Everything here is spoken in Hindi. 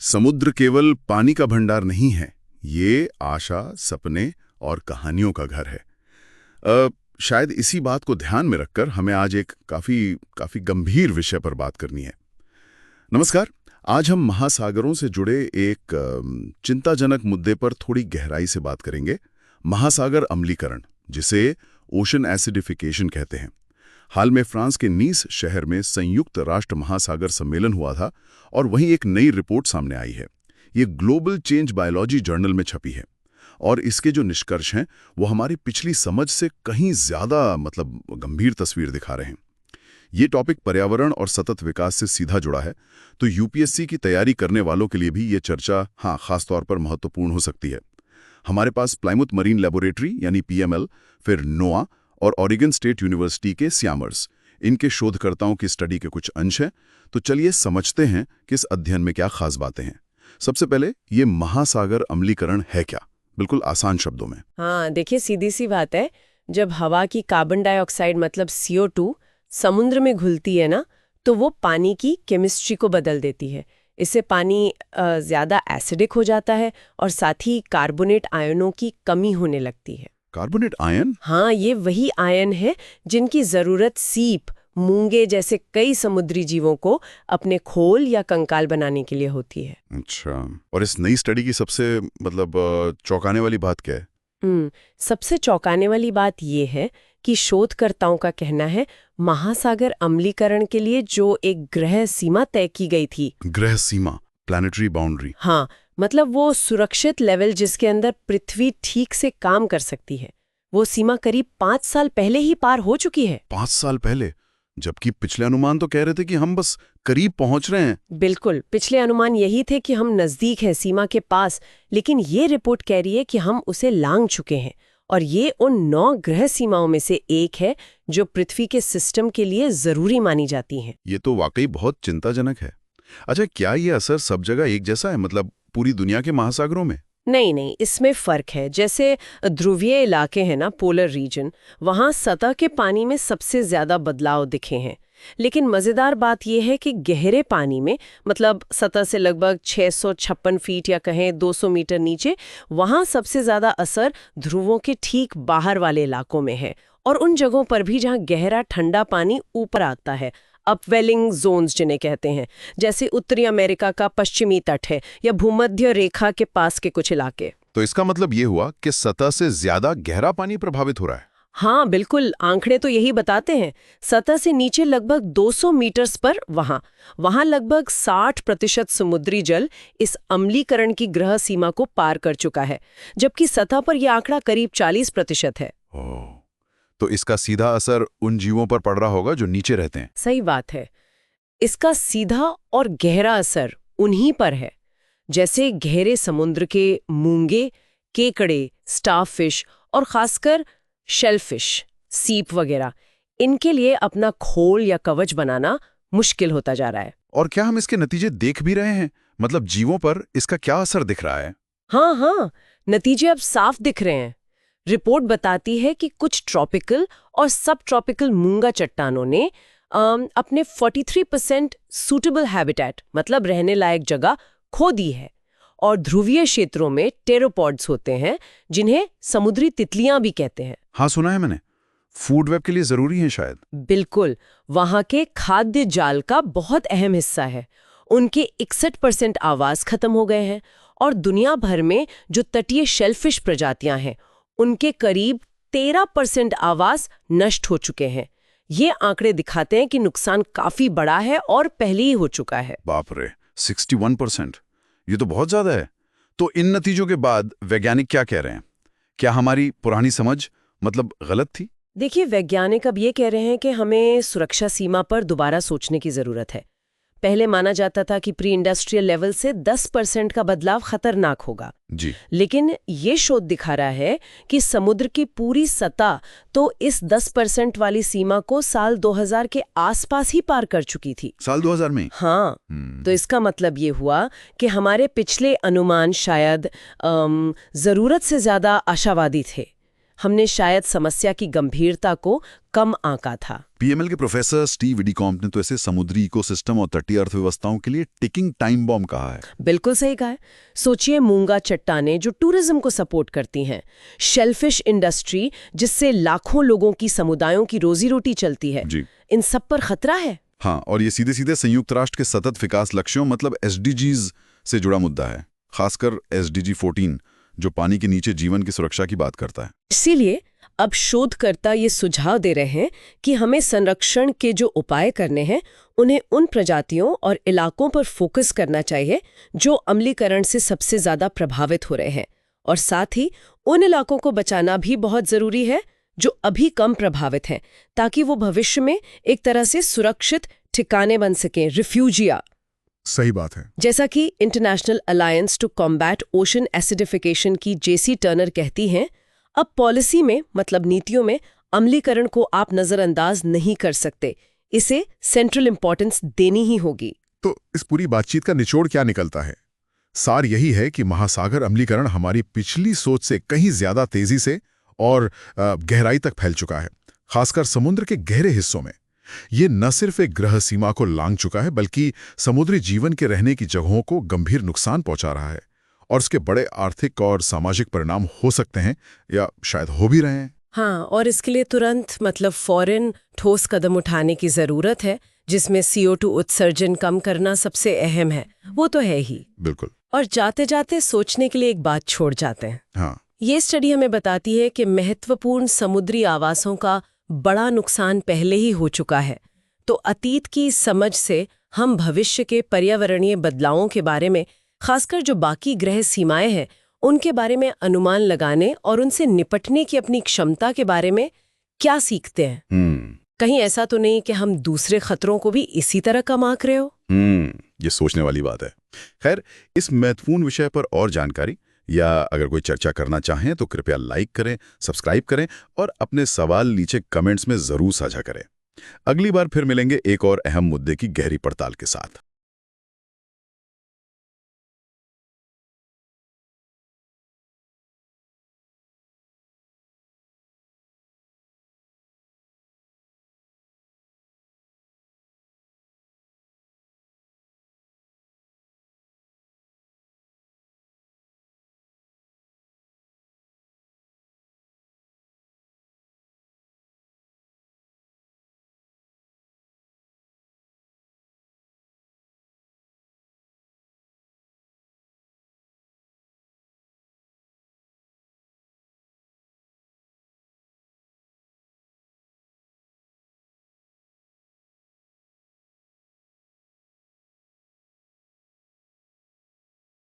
समुद्र केवल पानी का भंडार नहीं है, ये आशा, सपने और कहानियों का घर है। शायद इसी बात को ध्यान में रखकर हमें आज एक काफी गंभीर विषय पर बात करनी है। नमस्कार। आज हम महासागरों से जुड़े एक चिंताजनक मुद्दे पर थोड़ी गहराई से बात करेंगे। महासागर अम्लीकरण, जिसे ओशन एसिडिफिकेशन कहते हैं। हाल में फ्रांस के नीस शहर में संयुक्त राष्ट्र महासागर सम्मेलन हुआ था और वहीं एक नई रिपोर्ट सामने आई है। ये ग्लोबल चेंज बायोलॉजी जर्नल में छपी है और इसके जो निष्कर्ष हैं वो हमारी पिछली समझ से कहीं ज्यादा गंभीर तस्वीर दिखा रहे हैं। ये टॉपिक पर्यावरण और सतत विकास से सीधा जुड़ा है, तो यूपीएससी की तैयारी करने वालों के लिए भी ये चर्चा खासतौर पर महत्वपूर्ण हो सकती है। हमारे पास प्लायमाउथ मरीन लेबोरेटरी यानी पीएमएल, फिर नोआ और ऑरिगन स्टेट यूनिवर्सिटी के स्यामर्स, इनके शोधकर्ताओं की स्टडी के कुछ अंश हैं। तो चलिए समझते हैं कि इस अध्ययन में क्या खास बातें हैं। सबसे पहले ये महासागर अम्लीकरण है क्या, बिल्कुल आसान शब्दों में। देखिए, सीधी सी बात है। जब हवा की कार्बन डाइऑक्साइड मतलब CO2 समुद्र में घुलती है ना, तो वो पानी की केमिस्ट्री को बदल देती है। इससे पानी ज्यादा एसिडिक हो जाता है और साथ ही कार्बोनेट आयनों की कमी होने लगती है। Carbonate ion? हाँ, ये वही आयन है जिनकी जरूरत सीप, मूंगे जैसे कई समुद्री जीवों को अपने खोल या कंकाल बनाने के लिए होती है। अच्छा, और इस नई स्टडी की सबसे चौंकाने वाली बात क्या है? सबसे चौंकाने वाली बात ये है कि शोधकर्ताओं का कहना है महासागर अम्लीकरण के लिए जो एक ग्रह सीमा तय की गई थी। ग्रह सीमा, प्लैनेटरी बाउंड्री। हाँ, मतलब वो सुरक्षित लेवल जिसके अंदर पृथ्वी ठीक से काम कर सकती है, वो सीमा करीब 5 साल पहले ही पार हो चुकी है। 5 साल पहले? जबकि पिछले अनुमान तो कह रहे थे कि हम बस करीब पहुंच रहे हैं। बिल्कुल, पिछले अनुमान यही थे कि हम नजदीक हैं, सीमा के पास, लेकिन ये रिपोर्ट कह रही है कि हम उसे लांघ चुके हैं और ये उन 9 ग्रह सीमाओं में से एक है जो पृथ्वी के सिस्टम के लिए जरूरी मानी जाती हैं। ये तो वाकई बहुत चिंताजनक है। अच्छा, क्या ये असर सब जगह एक जैसा है, मतलब पूरी दुनिया के महासागरों में? नहीं, इसमें फर्क है। जैसे ध्रुवीय इलाके हैं ना, पोलर रीजन, वहां सतह के पानी में सबसे ज्यादा बदलाव दिखे हैं। लेकिन मजेदार बात यह है कि गहरे पानी में, मतलब सतह से लगभग 656 फीट या कहें 200 मीटर नीचे, वहां सबसे ज्यादा असर ध्रुवों के ठीक बाहर वाले इलाकों में है और उन जगहों पर भी जहां गहरा ठंडा पानी ऊपर आता है, अपवेलिंग जोन्स जिन्हें कहते हैं, जैसे उत्तरी अमेरिका का पश्चिमी तट है या भूमध्य रेखा के पास के कुछ इलाके। तो इसका मतलब ये हुआ कि सतह से ज्यादा गहरा पानी प्रभावित हो रहा है। हाँ बिल्कुल, आंकड़े तो यही बताते हैं। सतह से नीचे लगभग 200 मीटर्स पर वहां लगभग 60% समुद्री जल इस अम्लीकरण की ग्रह सीमा को पार कर चुका है, जबकि सतह पर यह आंकड़ा करीब 40% है। तो इसका सीधा असर उन जीवों पर पड़ रहा होगा जो नीचे रहते हैं। सही बात है। इसका सीधा और गहरा असर उन्हीं पर है, जैसे गहरे समुद्र के मूंगे, केकड़े, स्टारफिश और खासकर शेलफिश, सीप वगैरह, इनके लिए अपना खोल या कवच बनाना मुश्किल होता जा रहा है। और क्या हम इसके नतीजे देख भी रहे हैं? मतलब जीवों पर इसका क्या असर दिख रहा है? हाँ, नतीजे अब साफ दिख रहे हैं। रिपोर्ट बताती है कि कुछ ट्रॉपिकल और सब ट्रॉपिकल मूंगा चट्टानों ने अपने 43% सूटेबल हैबिटेट, मतलब रहने लायक जगह, खो दी है। और ध्रुवीय क्षेत्रों में टेरोपॉड्स होते हैं जिन्हें समुद्री तितलियां भी कहते हैं। हाँ, सुना है मैंने। फूड वेब के लिए जरूरी है शायद। बिल्कुल, वहां के खाद्य जाल का बहुत अहम हिस्सा है। उनके 61% आवास खत्म हो गए हैं और दुनिया भर में जो तटीय शेलफिश प्रजातियां हैं उनके करीब 13% आवास नष्ट हो चुके हैं। ये आंकड़े दिखाते हैं कि नुकसान काफी बड़ा है और पहले ही हो चुका है। बाप रे, 61%, ये तो बहुत ज्यादा है। तो इन नतीजों के बाद वैज्ञानिक क्या कह रहे हैं? क्या हमारी पुरानी समझ गलत थी? देखिए, वैज्ञानिक अब ये कह रहे हैं कि हमें सुरक्षा सीमा पर दोबारा सोचने की जरूरत है। पहले माना जाता था कि प्री इंडस्ट्रियल लेवल से 10% का बदलाव खतरनाक होगा जी, लेकिन ये शोध दिखा रहा है कि समुद्र की पूरी सतह तो इस 10% वाली सीमा को साल 2000 के आसपास ही पार कर चुकी थी। साल 2000 में? हाँ, तो इसका मतलब ये हुआ कि हमारे पिछले अनुमान शायद जरूरत से ज्यादा आशावादी थे। हमने शायद समस्या की गंभीरता को कम आंका था। पीएमएल के प्रोफेसर स्टीव विडीकॉम्प ने तो इसे समुद्री इकोसिस्टम और तटीय अर्थव्यवस्थाओं के लिए टिकिंग टाइम बॉम्ब कहा है। बिल्कुल सही कहा है। सोचिए मूंगा चट्टानें जो टूरिज्म को सपोर्ट करती हैं, शेलफिश इंडस्ट्री जिससे लाखों लोगों की समुदायों की रोजी रोटी चलती है, जी। इन सब पर खतरा है। हाँ, और ये सीधे सीधे संयुक्त राष्ट्र के सतत विकास लक्ष्यों मतलब एसडीजीज से जुड़ा मुद्दा है, खासकर एसडीजी 14 जो पानी के नीचे जीवन की सुरक्षा की बात करता है। इसीलिए अब शोधकर्ता ये सुझाव दे रहे हैं कि हमें संरक्षण के जो उपाय करने हैं उन्हें उन प्रजातियों और इलाकों पर फोकस करना चाहिए जो अम्लीकरण से सबसे ज्यादा प्रभावित हो रहे हैं, और साथ ही उन इलाकों को बचाना भी बहुत जरूरी है जो अभी कम प्रभावित हैं, ताकि वो भविष्य में एक तरह से सुरक्षित ठिकाने बन सकें, रिफ्यूजिया। सही बात है। जैसा कि international alliance to combat ocean acidification की जेसी टर्नर कहती हैं, अब पॉलिसी में मतलब नीतियों में अम्लीकरण को आप नजरअंदाज नहीं कर सकते, इसे सेंट्रल इंपॉर्टेंस देनी ही होगी। तो इस पूरी बातचीत का निचोड़ क्या निकलता है? सार यही है कि महासागर अम्लीकरण हमारी पिछली सोच से कहीं ज्यादा तेजी से और गहराई तक फैल चुका है, खासकर समुद्र के गहरे हिस्सों में। ये न सिर्फ एक ग्रह सीमा को लांघ चुका है, बल्कि समुद्री जीवन के रहने की जगहों को गंभीर नुकसान पहुंचा रहा है, और उसके बड़े आर्थिक और सामाजिक परिणाम हो सकते हैं या शायद हो भी रहे हैं। हाँ, और इसके लिए तुरंत मतलब फौरन ठोस कदम उठाने की जरूरत है, जिसमें CO2 उत्सर्जन कम करना सबसे अहम है, वो तो है ही। बिल्कुल। और जाते जाते सोचने के लिए एक बात छोड़ जाते हैं। हाँ। ये स्टडी हमें बताती है कि महत्वपूर्ण समुद्री आवासों का बड़ा नुकसान पहले ही हो चुका है, तो अतीत की समझ से हम भविष्य के पर्यावरणीय बदलावों के बारे में, खासकर जो बाकी ग्रह सीमाएं हैं, उनके बारे में अनुमान लगाने और उनसे निपटने की अपनी क्षमता के बारे में क्या सीखते हैं। कहीं ऐसा तो नहीं कि हम दूसरे खतरों को भी इसी तरह कम आंक रहे हो। ये सोचने वाली बात है। खैर, इस महत्वपूर्ण विषय पर और जानकारी या अगर कोई चर्चा करना चाहें तो कृपया लाइक करें, सब्सक्राइब करें और अपने सवाल नीचे कमेंट्स में जरूर साझा करें। अगली बार फिर मिलेंगे एक और अहम मुद्दे की गहरी पड़ताल के साथ।